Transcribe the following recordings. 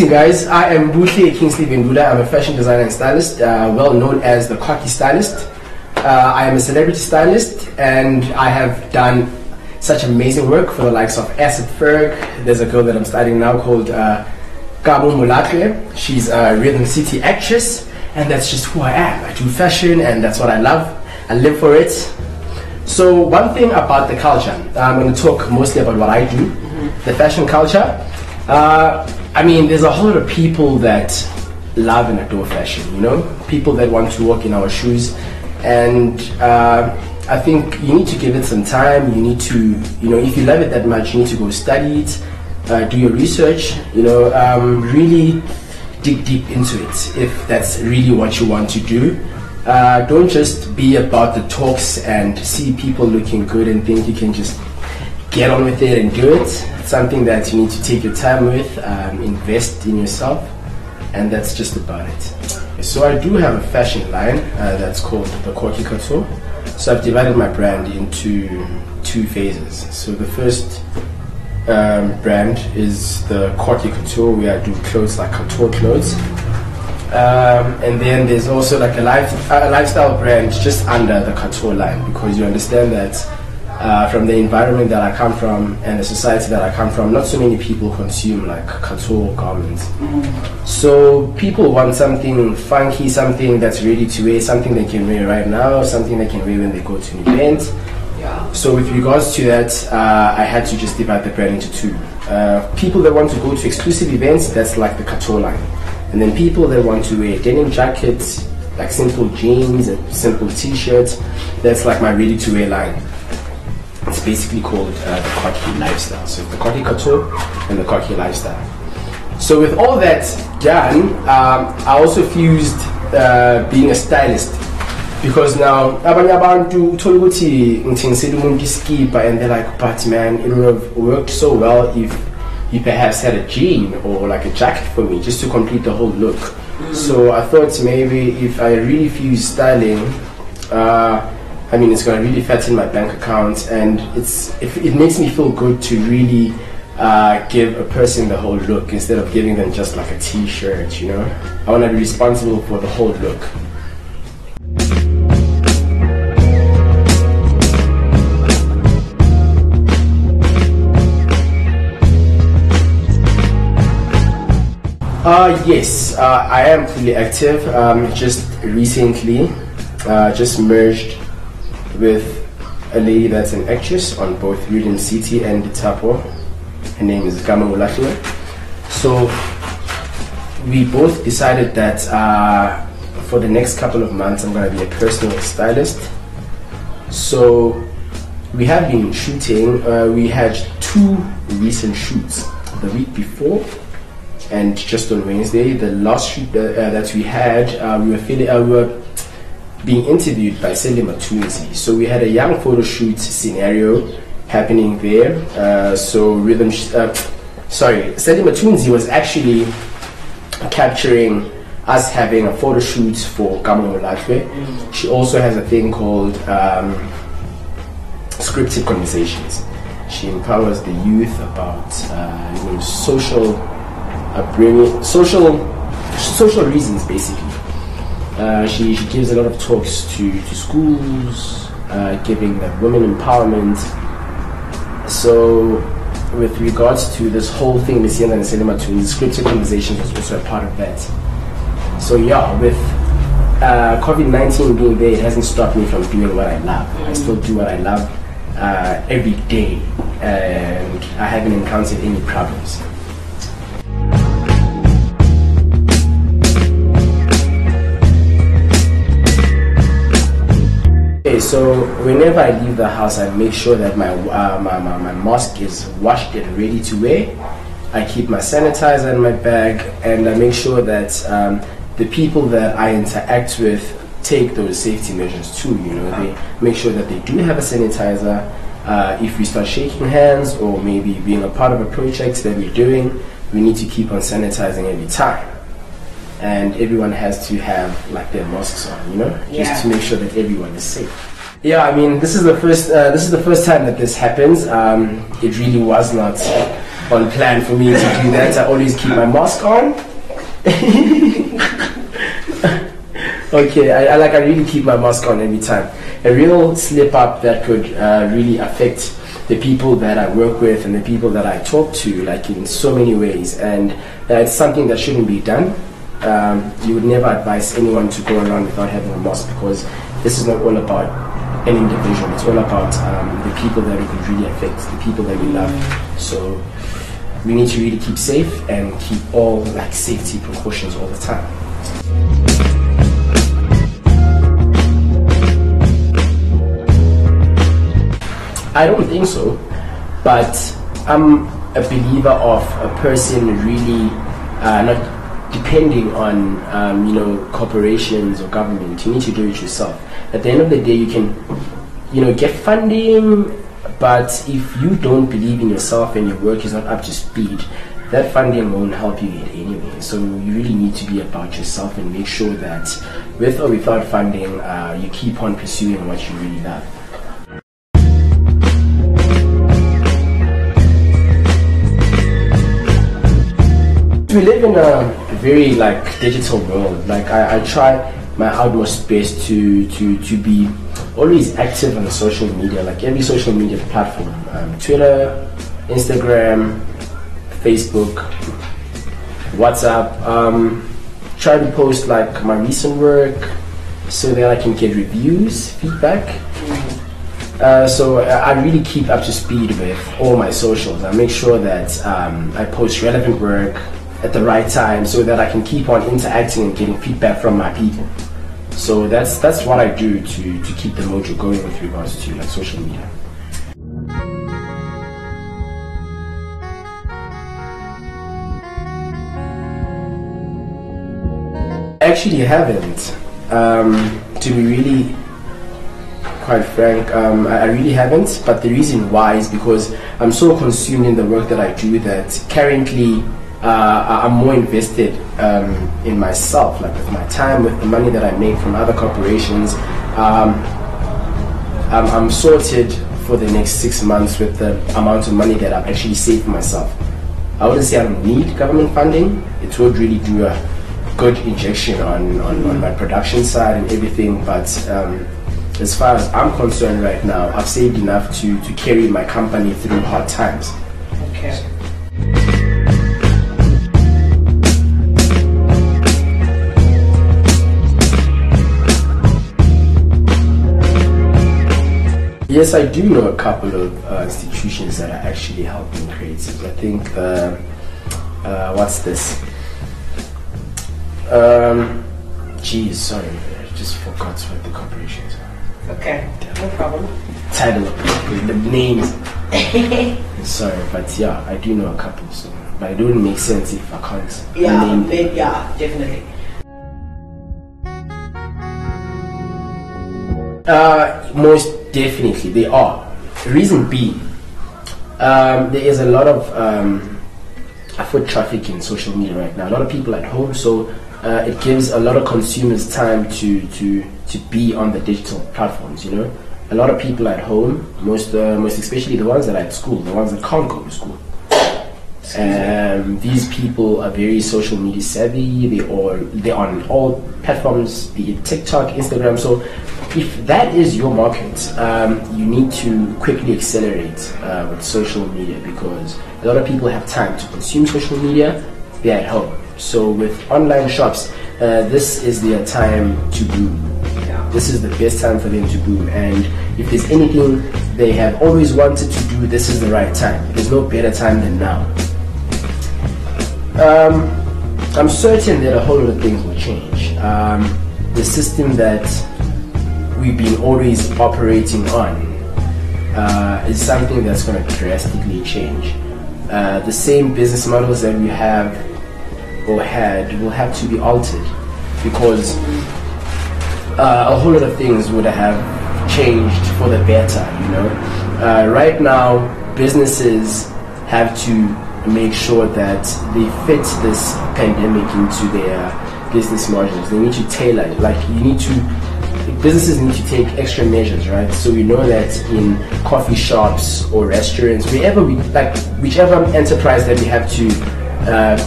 Greeting guys, I am Buhle Kingsley Bendula. I'm a fashion designer and stylist, well known as the Cocky Stylist. I am a celebrity stylist and I have done such amazing work for the likes of Acid Ferg. There's a girl that I'm styling now called Kabo Mulatwe. She's a Rhythm City actress and that's just who I am. I do fashion and that's what I love. I live for it. So one thing about the culture, I'm going to talk mostly about what I do, the fashion culture. I mean, there's a whole lot of people that love and adore fashion, you know? People that want to walk in our shoes. And I think you need to give it some time. You need to, you know, if you love it that much, you need to go study it, do your research, you know, really dig deep into it if that's really what you want to do. Don't just be about the talks and see people looking good and think you can just get on with it and do it. It's something that you need to take your time with, invest in yourself, and that's just about it. So I do have a fashion line that's called the Corky Couture. So I've divided my brand into two phases. So the first brand is the Corky Couture, where I do clothes like couture clothes. And then there's also like a lifestyle brand just under the couture line, because you understand that from the environment that I come from and the society that I come from, not so many people consume like couture garments. So people want something funky, something that's ready to wear, something they can wear right now, something they can wear when they go to an event. So with regards to that, I had to just divide the brand into two. People that want to go to exclusive events, that's like the couture line. And then people that want to wear denim jackets, like simple jeans and simple t-shirts, that's like my ready-to-wear line. It's basically called the Cocky Lifestyle. So the Cocky Couture and the Cocky Lifestyle. So with all that done, I also fused being a stylist, because now abanye abantu uthola ukuthi ngithengisela umuntu iskipa and they're like, but man, it would have worked so well if you perhaps had a jean or like a jacket for me just to complete the whole look. So I thought maybe if I really fuse styling, I mean, it's going to really fatten my bank account, and it makes me feel good to really give a person the whole look instead of giving them just like a t-shirt, you know? I want to be responsible for the whole look. Yes, I am fully active. Just recently, just merged with a lady that's an actress on both Rhythm City and Tapo. Her name is Kabo Mulatwe. So we both decided that for the next couple of months I'm going to be a personal stylist. So we have been shooting. We had 2 recent shoots the week before and just on Wednesday. The last shoot that we had, we were being interviewed by Selima Tunzi. So we had a young photo shoot scenario happening there. So Selima Tunzi was actually capturing us having a photo shoot for Kabo Mulatwe. She also has a thing called scripted conversations. She empowers the youth about you know, social upbringing, social reasons basically. She gives a lot of talks to schools, giving them women empowerment. So with regards to this whole thing, Miss Yena and Selima Tunzi, scripted conversations was also a part of that. So yeah, with COVID-19 being there, it hasn't stopped me from doing what I love. I still do what I love every day, and I haven't encountered any problems. So whenever I leave the house, I make sure that my mask is washed and ready to wear. I keep my sanitizer in my bag, and I make sure that the people that I interact with take those safety measures too. You know, they make sure that they do have a sanitizer. If we start shaking hands or maybe being a part of a project that we're doing, we need to keep on sanitizing every time. And everyone has to have like their masks on, you know, just to make sure that everyone is safe. Yeah, I mean, this is the first time that this happens. It really was not on plan for me to do that. I always keep my mask on. Okay, I really keep my mask on every time. A real slip up that could really affect the people that I work with and the people that I talk to, like in so many ways, and it's something that shouldn't be done. You would never advise anyone to go around without having a mask, because this is not all about an individual. It's all about the people that it could really affect, the people that we love. So we need to really keep safe and keep all like safety precautions all the time. I don't think so, but I'm a believer of a person really not depending on corporations or government. You need to do it yourself. At the end of the day, you can get funding, but if you don't believe in yourself and your work is not up to speed, that funding won't help you get anywhere. So you really need to be about yourself and make sure that with or without funding, you keep on pursuing what you really love. We live in a very digital world. I try my utmost best to be always active on the social media, like every social media platform, Twitter, Instagram, Facebook, WhatsApp. Try to post my recent work so that I can get reviews, feedback. So I really keep up to speed with all my socials. I make sure that I post relevant work at the right time so that I can keep on interacting and getting feedback from my people. So that's what I do to keep the mojo going with regards to social media. I actually haven't. To be really quite frank, I really haven't, but the reason why is because I'm so consumed in the work that I do that currently I'm more invested in myself, with my time, with the money that I make from other corporations. I'm sorted for the next 6 months with the amount of money that I've actually saved for myself. I wouldn't say I don't need government funding. It would really do a good injection on my production side and everything, but as far as I'm concerned right now, I've saved enough to carry my company through hard times. Okay. Yes, I do know a couple of institutions that are actually helping creatives. I think, what's this? Sorry, I just forgot what the corporations are. Okay, no problem. Title of the names. Sorry, but yeah, I do know a couple. So, but it wouldn't make sense if I can't name them. Yeah, definitely. Most definitely, they are. Reason being, there is a lot of foot traffic in social media right now. A lot of people at home, so it gives a lot of consumers time to be on the digital platforms. A lot of people at home, most especially the ones that are at school, the ones that can't go to school. These people are very social media savvy. They're on all platforms, be it TikTok, Instagram. So if that is your market, you need to quickly accelerate with social media, because a lot of people have time to consume social media. They're at home. So with online shops, this is their time to boom. This is the best time for them to boom. And if there's anything they have always wanted to do, this is the right time. There's no better time than now. I'm certain that a whole lot of things will change. The system that we've been always operating on is something that's going to drastically change. The same business models that we have or had will have to be altered, because a whole lot of things would have changed for the better. Right now, businesses have to make sure that they fit this pandemic into their business models. They need to tailor it. You need to businesses need to take extra measures, right? So we know that in coffee shops or restaurants, wherever we like, whichever enterprise that we have to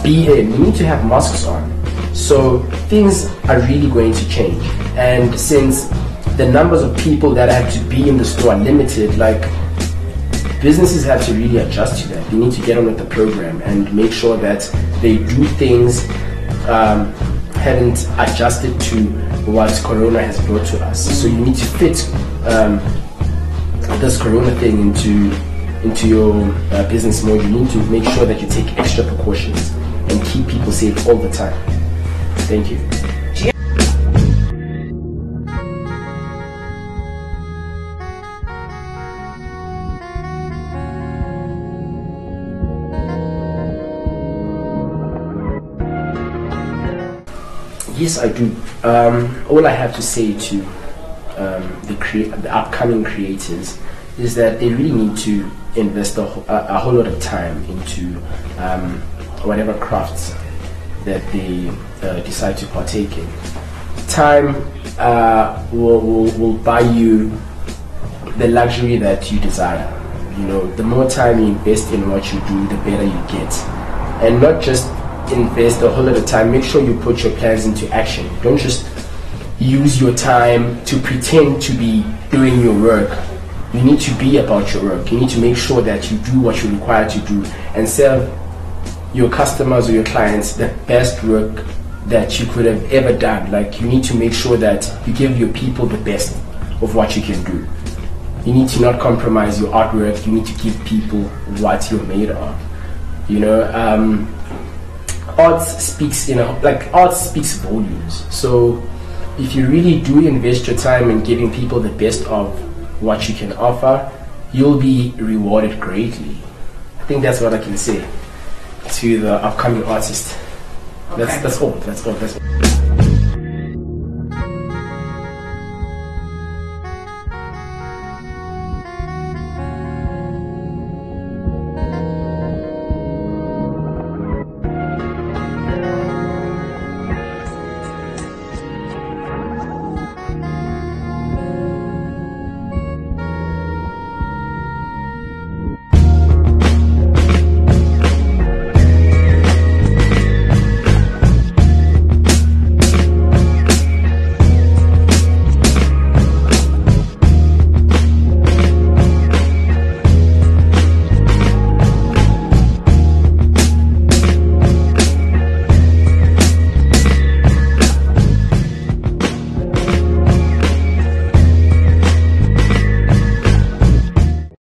be in, we need to have masks on. So things are really going to change, and since the numbers of people that have to be in the store are limited, like, businesses have to really adjust to that. They need to get on with the program and make sure that they do things haven't adjusted to what Corona has brought to us. So you need to fit this Corona thing into your business mode. You need to make sure that you take extra precautions and keep people safe all the time. Thank you. Yes, I do. All I have to say to the upcoming creators is that they really need to invest a whole lot of time into whatever crafts that they decide to partake in. Time will buy you the luxury that you desire. You know, the more time you invest in what you do, the better you get. And not just invest a whole lot of time, make sure you put your plans into action. Don't just use your time to pretend to be doing your work. You need to be about your work. You need to make sure that you do what you're required to do and serve your customers or your clients the best work that you could have ever done. Like, you need to make sure that you give your people the best of what you can do. You need to not compromise your artwork. You need to give people what you're made of. You know, art speaks volumes. So if you really do invest your time in giving people the best of what you can offer, you'll be rewarded greatly. I think that's what I can say to the upcoming artist. Okay. That's all.